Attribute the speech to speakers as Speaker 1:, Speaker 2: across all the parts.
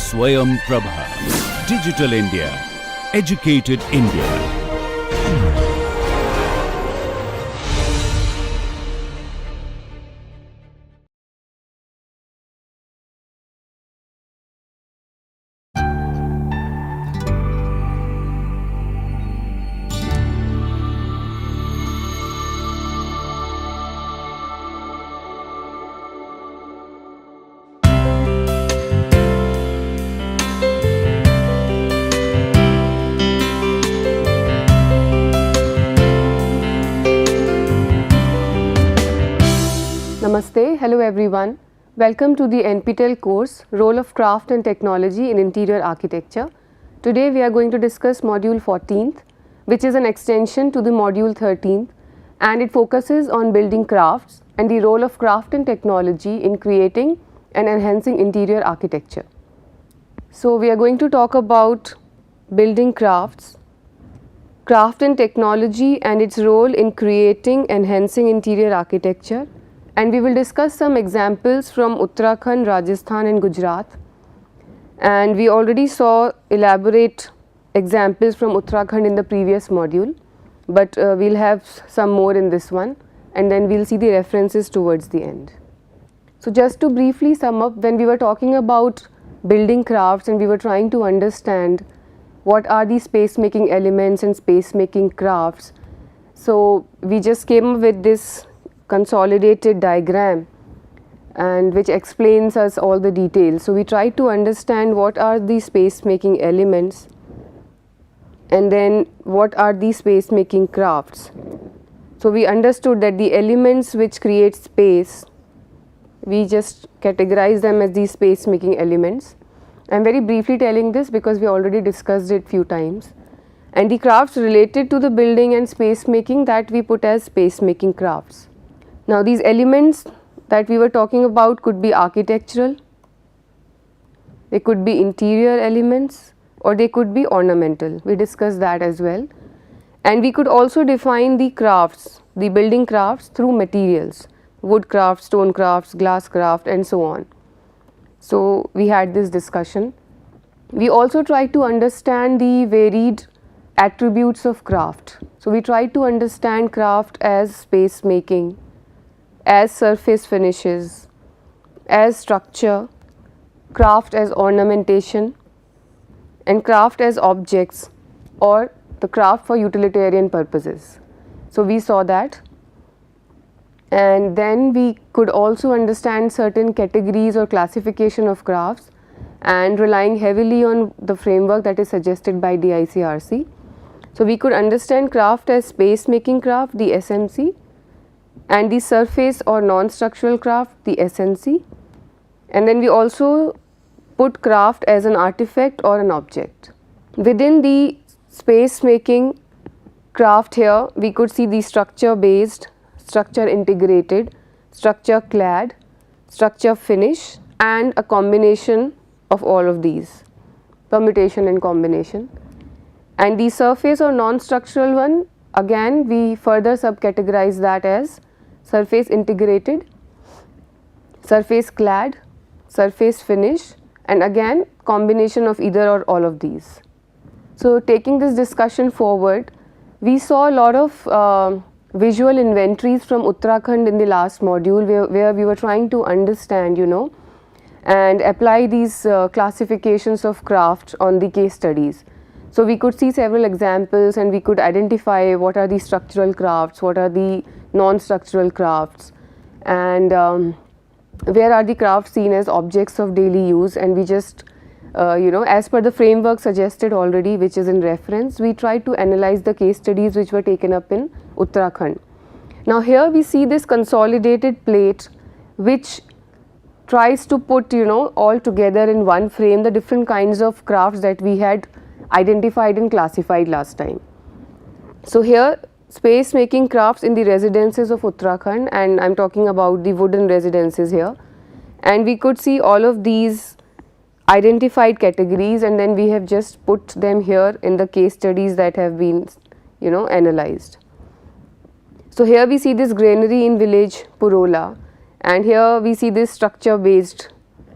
Speaker 1: Swayam Prabha. Digital India. Educated India.
Speaker 2: Namaste, hello everyone. Welcome to the NPTEL course Role of Craft and Technology in Interior Architecture. Today we are going to discuss module 14th, which is an extension to the module 13th, and it focuses on building crafts and the role of craft and technology in creating and enhancing interior architecture. So we are going to talk about building crafts, craft and technology and its role in creating, enhancing interior architecture. And we will discuss some examples from Uttarakhand, Rajasthan and Gujarat. And we already saw elaborate examples from Uttarakhand in the previous module, but we'll have some more in this one, and then we'll see the references towards the end. So just to briefly sum up, when we were talking about building crafts and we were trying to understand what are the space making elements and space making crafts, so we just came up with this consolidated diagram and which explains us all the details. So we try to understand what are the space making elements and then what are the space making crafts. So we understood that the elements which create space, we just categorize them as these space making elements. I am very briefly telling this because we already discussed it few times. And the crafts related to the building and space making, that we put as space making crafts. Now these elements that we were talking about could be architectural, they could be interior elements, or they could be ornamental. We discussed that as well. And we could also define the crafts, the building crafts through materials, wood crafts, stone crafts, glass craft and so on. So we had this discussion. We also tried to understand the varied attributes of craft. So we tried to understand craft as space making, as surface finishes, as structure, craft as ornamentation and craft as objects or the craft for utilitarian purposes. So we saw that, and then we could also understand certain categories or classification of crafts and relying heavily on the framework that is suggested by the ICRC. So we could understand craft as space making craft, the SMC, and the surface or non-structural craft, the SNC, and then we also put craft as an artifact or an object. Within the space making craft here, we could see the structure based, structure integrated, structure clad, structure finish and a combination of all of these, permutation and combination. And the surface or non-structural one, again we further subcategorize that as surface integrated, surface clad, surface finish and again combination of either or all of these. So taking this discussion forward, we saw a lot of visual inventories from Uttarakhand in the last module where we were trying to understand, and apply these classifications of craft on the case studies. So we could see several examples and we could identify what are the structural crafts, what are the non-structural crafts, and where are the crafts seen as objects of daily use, and we just as per the framework suggested already, which is in reference, we tried to analyze the case studies which were taken up in Uttarakhand. Now here we see this consolidated plate which tries to put all together in one frame the different kinds of crafts that we had identified and classified last time. So here space making crafts in the residences of Uttarakhand, and I am talking about the wooden residences here, and we could see all of these identified categories and then we have just put them here in the case studies that have been analyzed. So here we see this granary in village Purola, and here we see this structure based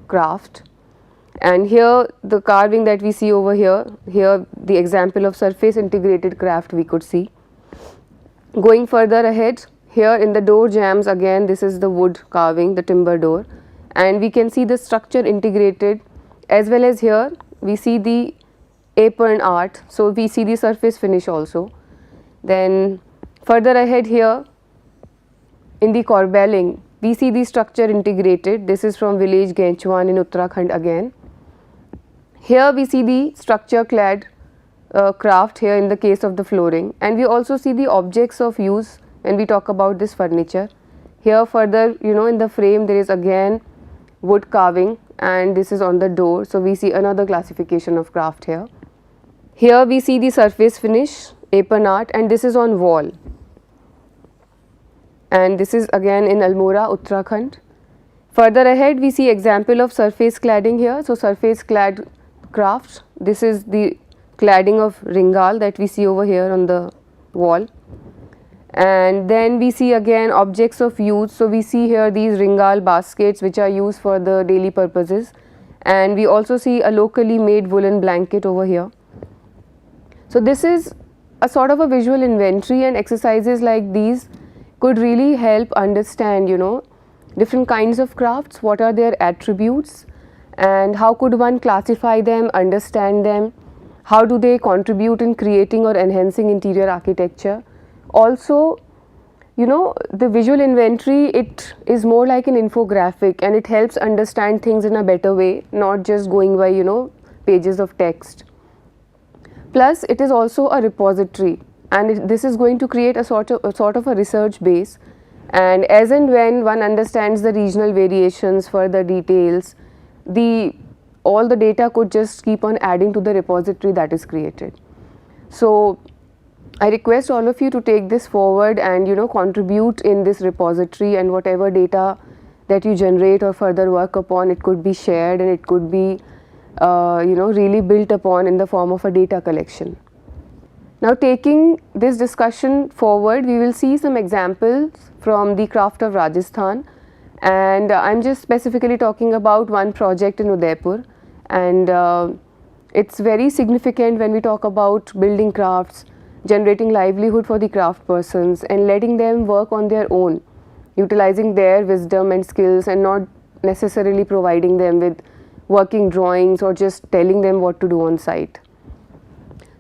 Speaker 2: craft, And here the carving that we see over here, the example of surface integrated craft we could see. Going further ahead, here in the door jambs, again this is the wood carving, the timber door, and we can see the structure integrated, as well as here we see the apron art, so we see the surface finish also. Then further ahead here in the corbelling, we see the structure integrated. This is from village Genchwan in Uttarakhand again. Here we see the structure clad craft here in the case of the flooring, and we also see the objects of use when we talk about this furniture. Here further, in the frame there is again wood carving, and this is on the door, so we see another classification of craft here. Here we see the surface finish, apron art, and this is on wall, and this is again in Almora, Uttarakhand. Further ahead we see example of surface cladding here, so surface clad crafts. This is the cladding of ringal that we see over here on the wall, and then we see again objects of use. So we see here these ringal baskets which are used for the daily purposes, and we also see a locally made woolen blanket over here. So this is a sort of a visual inventory, and exercises like these could really help understand different kinds of crafts, what are their attributes, and how could one classify them, understand them, how do they contribute in creating or enhancing interior architecture. Also, the visual inventory, it is more like an infographic, and it helps understand things in a better way, not just going by pages of text. Plus it is also a repository, and this is going to create a sort of a research base, and as and when one understands the regional variations, further details, all the data could just keep on adding to the repository that is created. So I request all of you to take this forward and contribute in this repository, and whatever data that you generate or further work upon, it could be shared, and it could be really built upon in the form of a data collection. Now, taking this discussion forward, we will see some examples from the craft of Rajasthan, and I am just specifically talking about one project in Udaipur, and it's very significant when we talk about building crafts, generating livelihood for the craft persons, and letting them work on their own, utilizing their wisdom and skills, and not necessarily providing them with working drawings or just telling them what to do on site.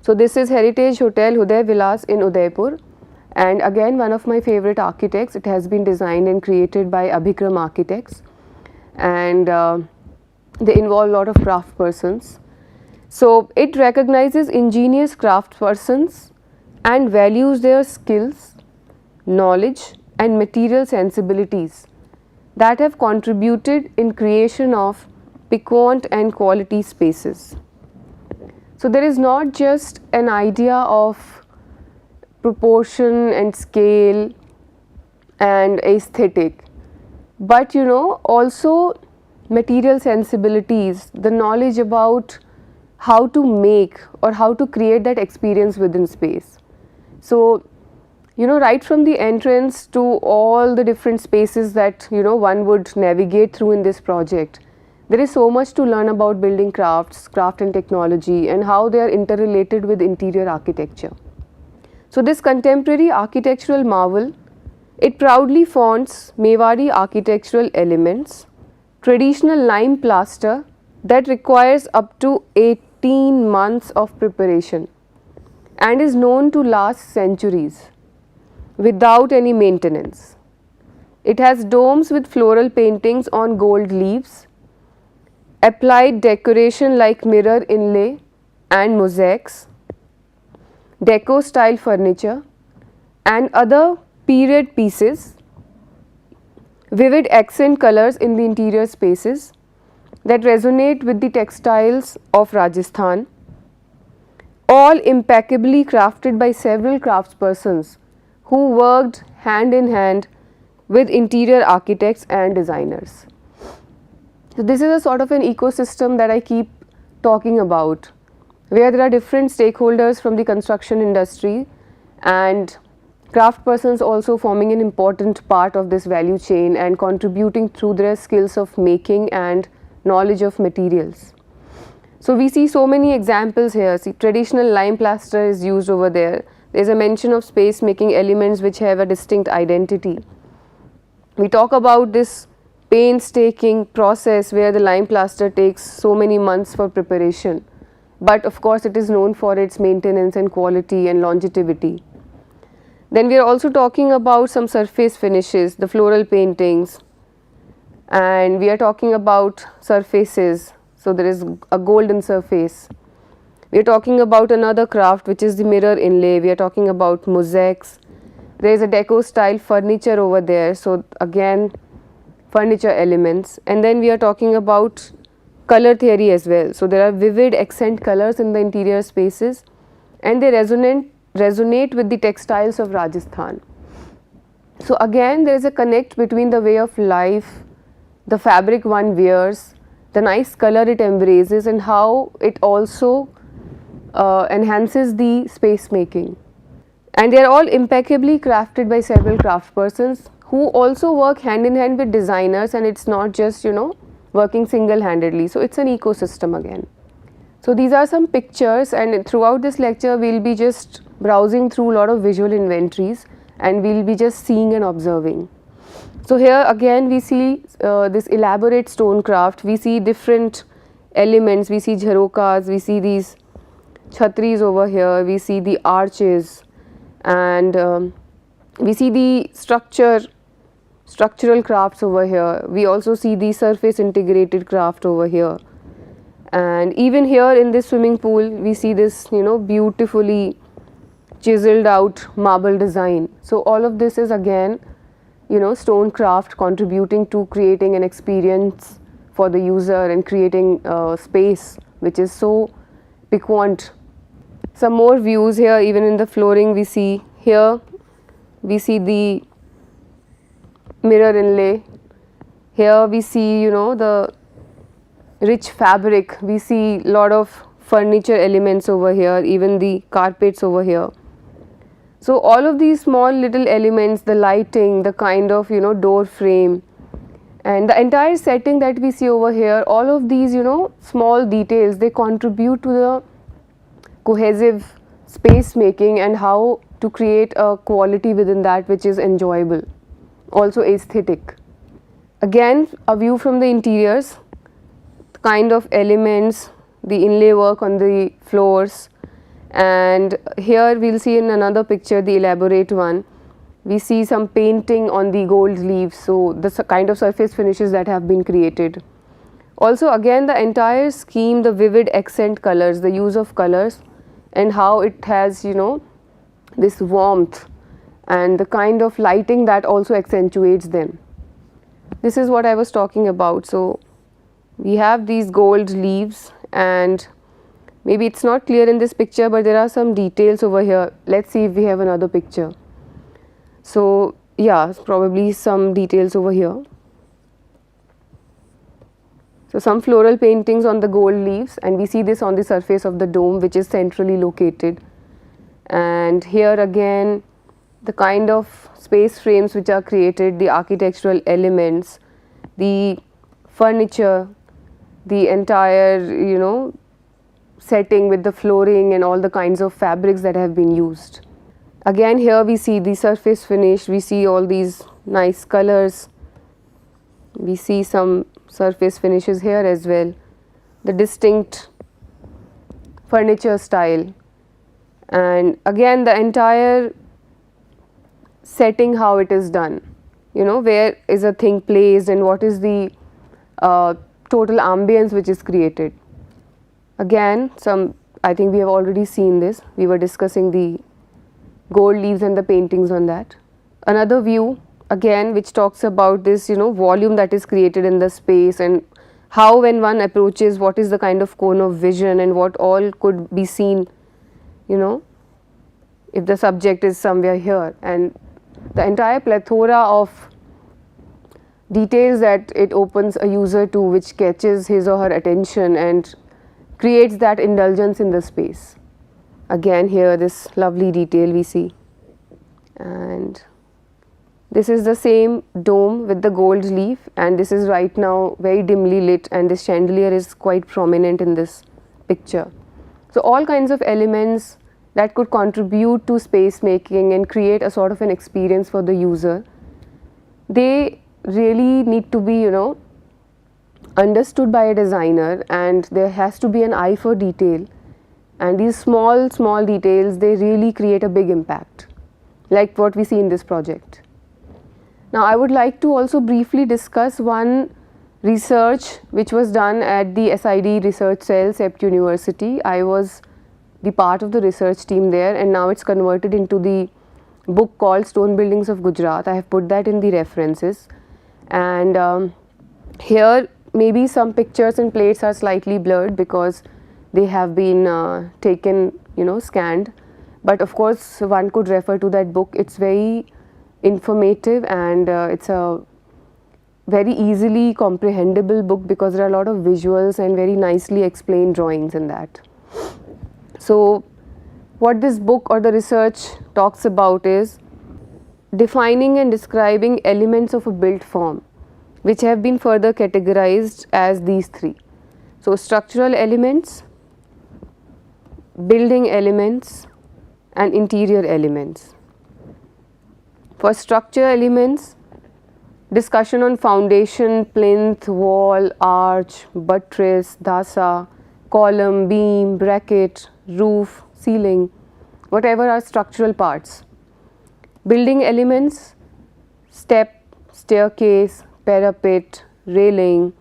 Speaker 2: So this is Heritage Hotel Huday Vilas in Udaipur, and again one of my favorite architects. It has been designed and created by Abhikram Architects, and they involve a lot of craft persons. So it recognizes ingenious craft persons and values their skills, knowledge and material sensibilities that have contributed in creation of piquant and quality spaces. So there is not just an idea of proportion and scale and aesthetic, but also material sensibilities, the knowledge about how to make or how to create that experience within space. So right from the entrance to all the different spaces that one would navigate through in this project, there is so much to learn about building crafts, craft and technology, and how they are interrelated with interior architecture. So this contemporary architectural marvel, it proudly flaunts Mewari architectural elements, traditional lime plaster that requires up to 18 months of preparation and is known to last centuries without any maintenance. It has domes with floral paintings on gold leaves, applied decoration like mirror inlay and mosaics, deco style furniture and other period pieces, vivid accent colors in the interior spaces that resonate with the textiles of Rajasthan, all impeccably crafted by several craftspersons who worked hand in hand with interior architects and designers. So this is a sort of an ecosystem that I keep talking about, where there are different stakeholders from the construction industry and craft persons also forming an important part of this value chain and contributing through their skills of making and knowledge of materials. So we see so many examples here. See, traditional lime plaster is used over there. There's a mention of space making elements which have a distinct identity. We talk about this painstaking process where the lime plaster takes so many months for preparation, but of course it is known for its maintenance and quality and longevity. Then we are also talking about some surface finishes, the floral paintings, and we are talking about surfaces. So there is a golden surface. We are talking about another craft which is the mirror inlay. We are talking about mosaics. There is a deco style furniture over there. So again, furniture elements. And then we are talking about color theory as well. So there are vivid accent colors in the interior spaces, and they resonate with the textiles of Rajasthan. So again, there is a connect between the way of life, the fabric one wears, the nice color it embraces, and how it also enhances the space making. And they are all impeccably crafted by several craftspersons who also work hand in hand with designers, and it's not just working single handedly. So it's an ecosystem again. So these are some pictures, and throughout this lecture we'll be just browsing through a lot of visual inventories, and we'll be just seeing and observing. So here again we see this elaborate stone craft. We see different elements. We see jharokas, we see these chhatris over here, we see the arches, and we see the structural crafts over here. We also see the surface integrated craft over here, and even here in this swimming pool we see this beautifully chiseled out marble design. So all of this is again stone craft contributing to creating an experience for the user and creating space which is so piquant. Some more views here. Even in the flooring we see here, we see the mirror inlay. Here we see the rich fabric. We see lot of furniture elements over here, even the carpets over here. So all of these small little elements, the lighting, the kind of door frame, and the entire setting that we see over here, all of these small details, they contribute to the cohesive space making and how to create a quality within that which is enjoyable, also aesthetic. Again, a view from the interiors, the kind of elements, the inlay work on the floors. And here we will see in another picture, the elaborate one, we see some painting on the gold leaves. So the kind of surface finishes that have been created. Also again the entire scheme, the vivid accent colors, the use of colors, and how it has this warmth and the kind of lighting that also accentuates them. This is what I was talking about. So we have these gold leaves, and maybe it's not clear in this picture, but there are some details over here. Let's see if we have another picture. So yeah, probably some details over here. So some floral paintings on the gold leaves, and we see this on the surface of the dome which is centrally located. And here again the kind of space frames which are created, the architectural elements, the furniture, the entire setting with the flooring and all the kinds of fabrics that have been used. Again here we see the surface finish, we see all these nice colors, we see some surface finishes here as well, the distinct furniture style, and again the entire setting, how it is done, where is a thing placed and what is the total ambience which is created. Again I think we have already seen this, we were discussing the gold leaves and the paintings on that. Another view again which talks about this volume that is created in the space, and how when one approaches, what is the kind of cone of vision and what all could be seen if the subject is somewhere here, and the entire plethora of details that it opens a user to, which catches his or her attention and creates that indulgence in the space. Again here this lovely detail we see, and this is the same dome with the gold leaf, and this is right now very dimly lit, and this chandelier is quite prominent in this picture. So all kinds of elements that could contribute to space making and create a sort of an experience for the user, they really need to be, understood by a designer, and there has to be an eye for detail, and these small details, they really create a big impact, like what we see in this project. Now I would like to also briefly discuss one research which was done at the SID research cell, CEPT University. I was the part of the research team there, and now it's converted into the book called Stone Buildings of Gujarat. I have put that in the references, and here maybe some pictures and plates are slightly blurred because they have been taken, scanned, but of course one could refer to that book. It's very informative, and it's a very easily comprehensible book because there are a lot of visuals and very nicely explained drawings in that. So what this book or the research talks about is defining and describing elements of a built form, which have been further categorized as these three. So structural elements, building elements, and interior elements. For structure elements, discussion on foundation, plinth, wall, arch, buttress, dasa, column, beam, bracket, roof, ceiling, whatever are structural parts. Building elements, step, staircase, parapet, railing,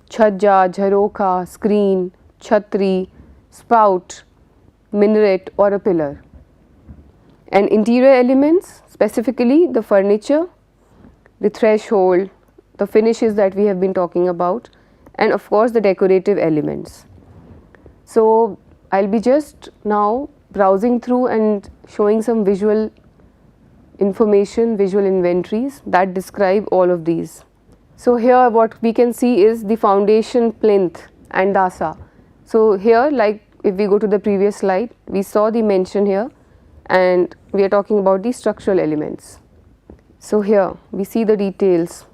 Speaker 2: chhajja, jharokha, screen, chhatri, spout, minaret or a pillar. And interior elements, specifically the furniture, the threshold, the finishes that we have been talking about, and of course the decorative elements. So I'll be just now browsing through and showing some visual information, visual inventories that describe all of these. So here what we can see is the foundation, plinth and dasa. So here, like if we go to the previous slide, we saw the mention here, and we are talking about the structural elements. So here we see the details,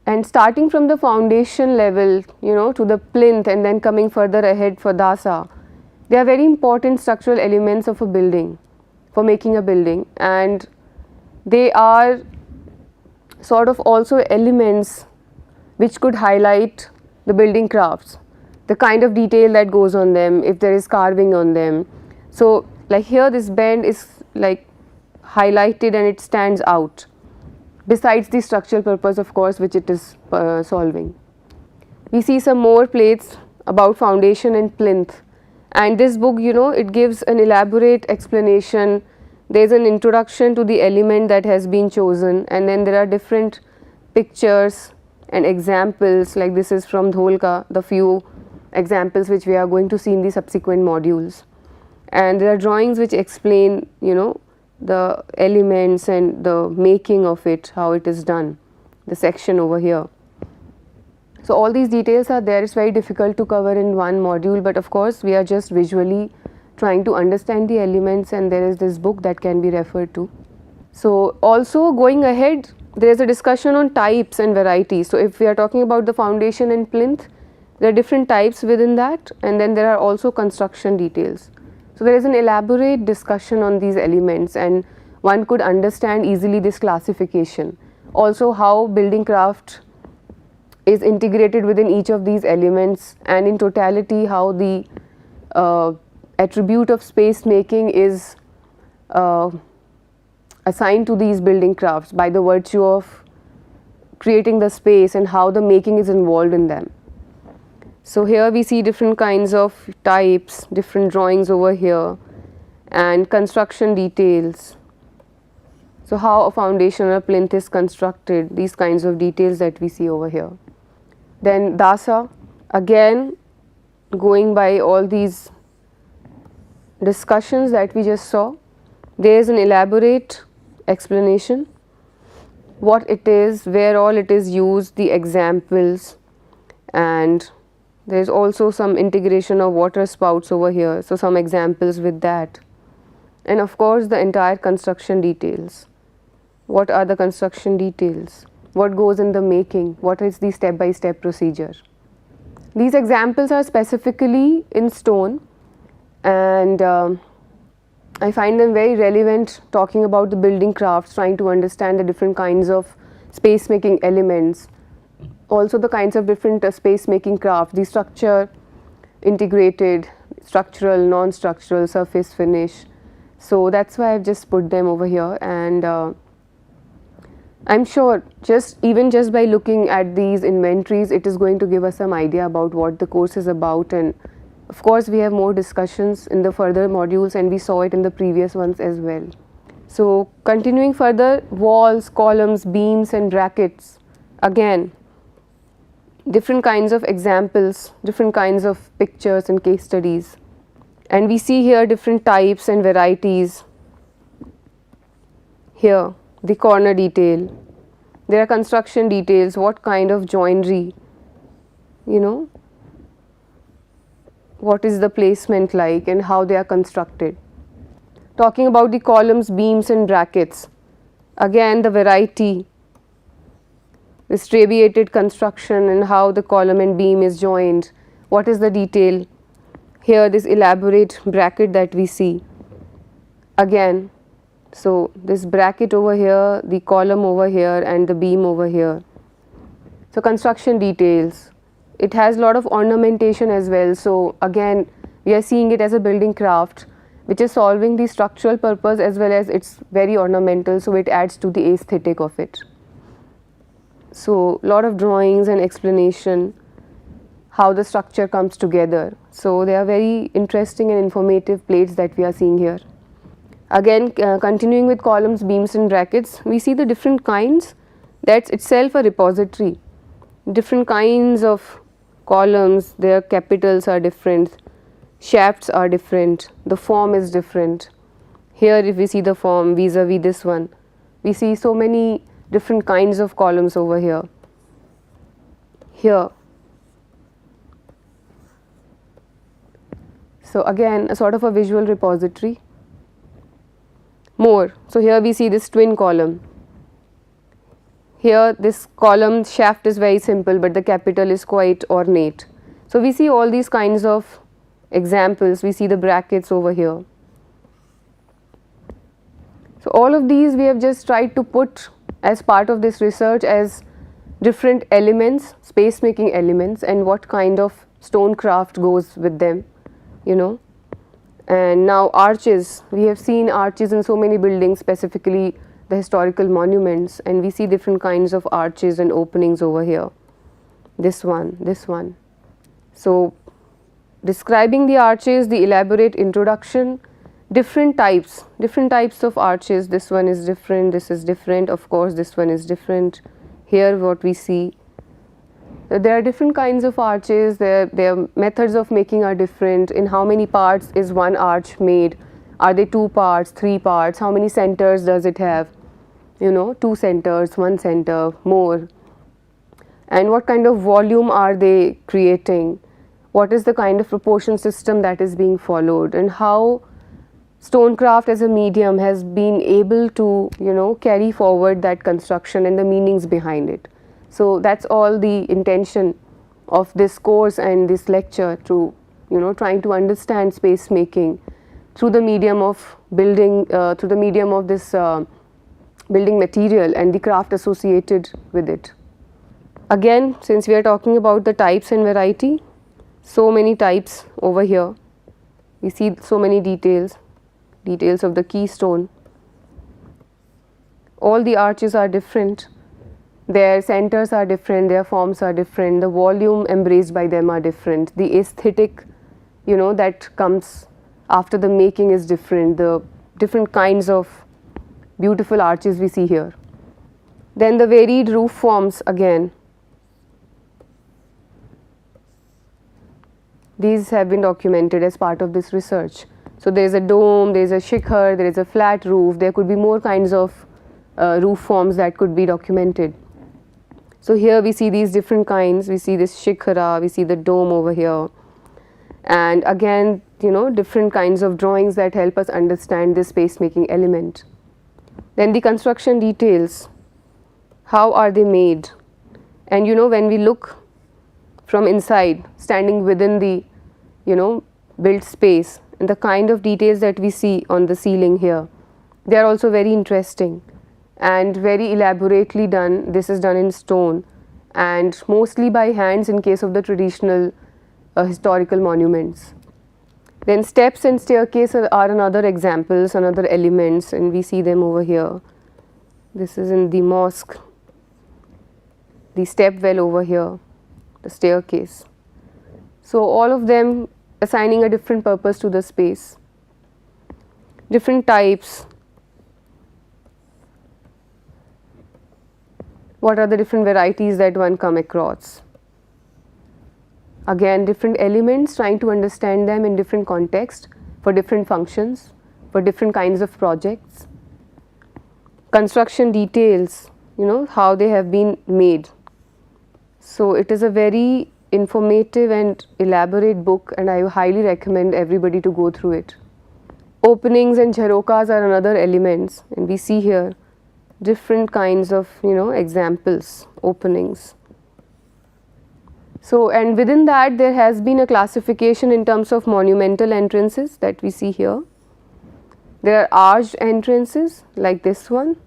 Speaker 2: and starting from the foundation level, to the plinth, and then coming further ahead for dasa, they are very important structural elements of a building, for making a building, and they are sort of also elements which could highlight the building crafts, the kind of detail that goes on them, if there is carving on them. So like here this bend is like highlighted and it stands out, besides the structural purpose of course which it is solving. We see some more plates about foundation and plinth, and this book, it gives an elaborate explanation. There is an introduction to the element that has been chosen, and then there are different pictures and examples, like this is from Dholka, the few examples which we are going to see in the subsequent modules, and there are drawings which explain, the elements and the making of it, how it is done, the section over here. So all these details are there. It's very difficult to cover in one module, but of course we are just visually trying to understand the elements, and there is this book that can be referred to. So also going ahead, there is a discussion on types and varieties. So if we are talking about the foundation and plinth, there are different types within that, and then there are also construction details. So there is an elaborate discussion on these elements, and one could understand easily this classification. Also how building craft is integrated within each of these elements, and in totality how the attribute of space making is assigned to these building crafts by the virtue of creating the space, and how the making is involved in them. So here we see different kinds of types, different drawings over here, and construction details. So how a foundation or a plinth is constructed, these kinds of details that we see over here. Then dasa, again going by all these discussions that we just saw, there is an elaborate explanation, what it is, where all it is used, the examples, and there is also some integration of water spouts over here, so some examples with that, and of course the entire construction details. What are the construction details? what goes in the making, what is the step-by-step procedure. These examples are specifically in stone, and I find them very relevant talking about the building crafts, trying to understand the different kinds of space making elements, also the kinds of different space making crafts, the structure, integrated, structural, non-structural, surface finish. So that's why I've just put them over here, and I'm sure even just by looking at these inventories, it is going to give us some idea about what the course is about. And of course we have more discussions in the further modules, and we saw it in the previous ones as well. So continuing further, walls, columns, beams and brackets, again different kinds of examples, different kinds of pictures and case studies, and we see here different types and varieties. Here the corner detail, there are construction details, what kind of joinery, what is the placement like and how they are constructed. Talking about the columns, beams and brackets, again the variety, the striated construction and how the column and beam is joined, what is the detail. Here this elaborate bracket that we see, again, so this bracket over here, the column over here and the beam over here. So construction details, it has a lot of ornamentation as well. So again we are seeing it as a building craft which is solving the structural purpose as well as it's very ornamental, so it adds to the aesthetic of it. So lot of drawings and explanation how the structure comes together. So they are very interesting and informative plates that we are seeing here. Again continuing with columns, beams and brackets, we see the different kinds, that's itself a repository. Different kinds of columns, their capitals are different, shafts are different, the form is different. Here if we see the form vis-a-vis this one, we see so many different kinds of columns over here. Here, so again a sort of a visual repository. More, so here we see this twin column. Here this column shaft is very simple, but the capital is quite ornate. So we see all these kinds of examples, we see the brackets over here. So all of these we have just tried to put as part of this research as different elements, space making elements, and what kind of stone craft goes with them, And now arches, we have seen arches in so many buildings, specifically the historical monuments, and we see different kinds of arches and openings over here. This one. So describing the arches, the elaborate introduction, different types of arches. This one is different, this is different, of course this one is different. Here what we see, there are different kinds of arches, their methods of making are different. In how many parts is one arch made? Are they 2 parts, 3 parts? How many centers does it have? 2 centers, 1 center, more. And what kind of volume are they creating? What is the kind of proportion system that is being followed, and how stonecraft as a medium has been able to carry forward that construction and the meanings behind it. So that's all the intention of this course and this lecture, to trying to understand space making through the medium of building, through the medium of this building material and the craft associated with it. Again, since we are talking about the types and variety, so many types over here. We see so many details of the keystone. All the arches are different, their centers are different, their forms are different, the volume embraced by them are different, the aesthetic that comes after the making is different, the different kinds of beautiful arches we see here. Then the varied roof forms, again these have been documented as part of this research. So there is a dome, there is a shikhar, there is a flat roof, there could be more kinds of roof forms that could be documented. So here we see these different kinds, we see this shikhara, we see the dome over here, and again different kinds of drawings that help us understand this space making element. Then the construction details, how are they made, and when we look from inside, standing within the built space, and the kind of details that we see on the ceiling here, they are also very interesting and very elaborately done. This is done in stone and mostly by hands in case of the traditional historical monuments. Then steps and staircase are another examples, another elements, and we see them over here. This is in the mosque, the step well over here, the staircase. So all of them assigning a different purpose to the space. Different types. What are the different varieties that one come across? Again, different elements, trying to understand them in different contexts, for different functions, for different kinds of projects. Construction details, how they have been made. So it is a very informative and elaborate book, and I highly recommend everybody to go through it. Openings and jharokas are another elements, and we see here different kinds of examples, openings. So, and within that there has been a classification in terms of monumental entrances that we see here. There are arched entrances like this one.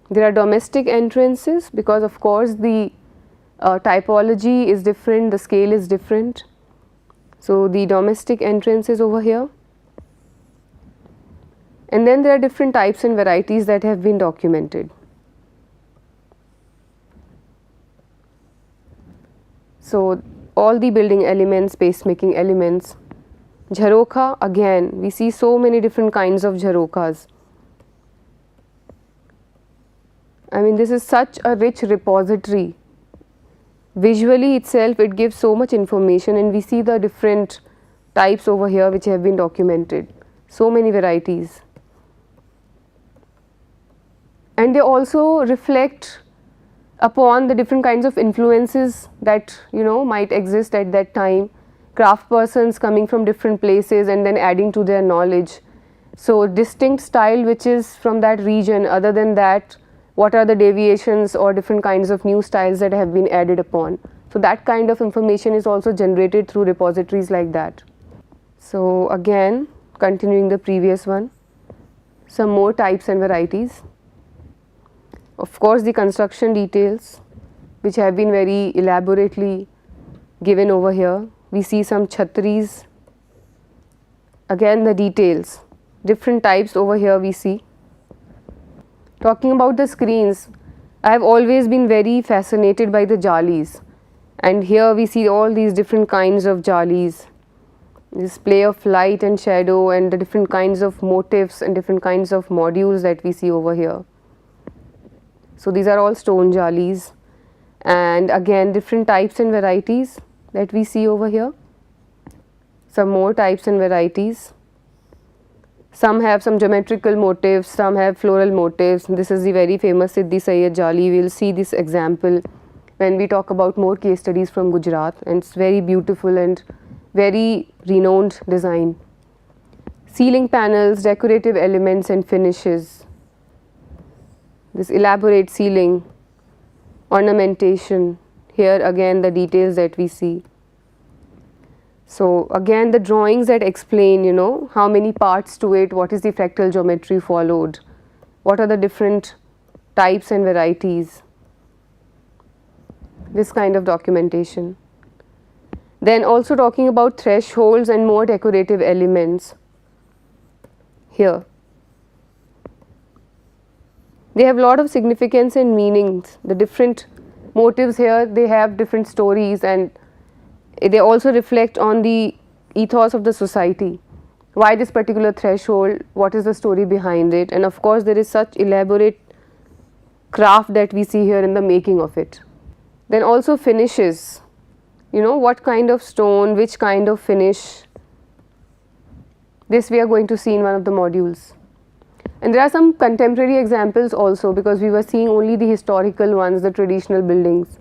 Speaker 2: There are domestic entrances, because of course the typology is different, the scale is different. So, the domestic entrances over here. And then there are different types and varieties that have been documented. So, all the building elements, space making elements. Jharoka, again we see so many different kinds of jharokas. I mean, this is such a rich repository. Visually itself it gives so much information, and we see the different types over here which have been documented. So many varieties. And they also reflect upon the different kinds of influences that might exist at that time. Craft persons coming from different places and then adding to their knowledge. So distinct style which is from that region. Other than that, what are the deviations or different kinds of new styles that have been added upon. So that kind of information is also generated through repositories like that. So again, continuing the previous one, some more types and varieties. Of course, the construction details which have been very elaborately given over here. We see some chhatris. Again the details, different types over here we see. Talking about the screens, I have always been very fascinated by the jalis, and here we see all these different kinds of jalis. This play of light and shadow and the different kinds of motifs and different kinds of modules that we see over here. So these are all stone jalis, and again different types and varieties that we see over here. Some more types and varieties. Some have some geometrical motifs, some have floral motifs. This is the very famous Siddhi Sayyed jali. We will see this example when we talk about more case studies from Gujarat, and it's very beautiful and very renowned design. Ceiling panels, decorative elements and finishes. This elaborate ceiling, ornamentation, here again the details that we see. So again the drawings that explain how many parts to it, what is the fractal geometry followed, what are the different types and varieties, this kind of documentation. Then also talking about thresholds and more decorative elements here. They have a lot of significance and meanings. The different motives here, they have different stories, and they also reflect on the ethos of the society. Why this particular threshold, what is the story behind it, and of course there is such elaborate craft that we see here in the making of it. Then also finishes, what kind of stone, which kind of finish. This we are going to see in one of the modules. And there are some contemporary examples also, because we were seeing only the historical ones, the traditional buildings.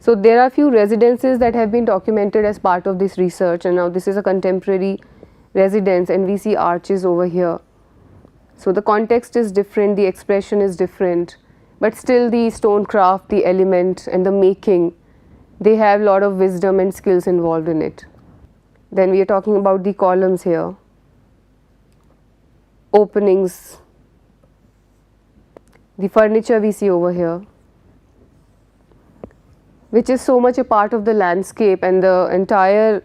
Speaker 2: So there are few residences that have been documented as part of this research, and now this is a contemporary residence and we see arches over here. So the context is different, the expression is different, but still the stone craft, the element and the making, they have a lot of wisdom and skills involved in it. Then we are talking about the columns here, openings, the furniture we see over here, which is so much a part of the landscape, and the entire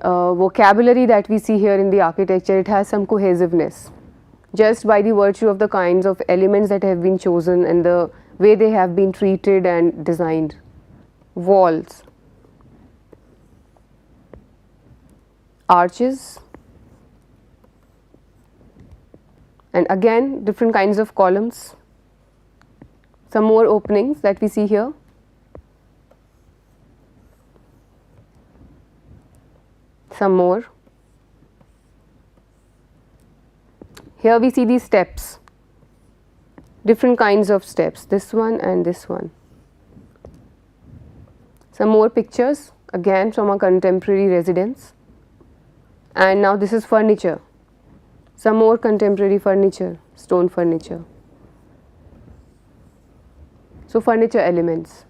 Speaker 2: vocabulary that we see here in the architecture, it has some cohesiveness just by the virtue of the kinds of elements that have been chosen and the way they have been treated and designed. Walls, arches, and again different kinds of columns, some more openings that we see here. Some more. Here we see these steps, different kinds of steps, this one and this one. Some more pictures again from a contemporary residence, and now this is furniture, some more contemporary furniture, stone furniture. So furniture elements.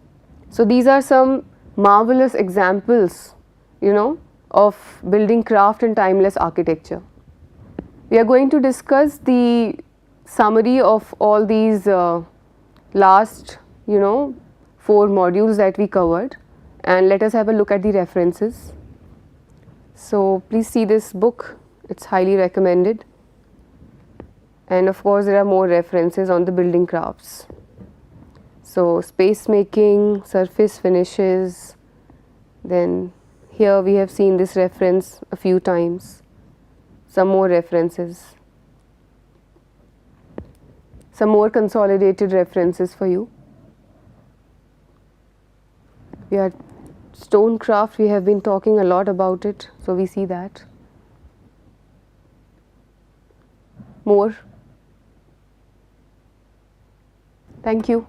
Speaker 2: So these are some marvelous examples, of building craft and timeless architecture. We are going to discuss the summary of all these last 4 modules that we covered, and let us have a look at the references. So please see this book, it's highly recommended, and of course there are more references on the building crafts. So space making, surface finishes, then here we have seen this reference a few times, some more references, some more consolidated references for you. We are stone craft, we have been talking a lot about it, so we see that. More. Thank you.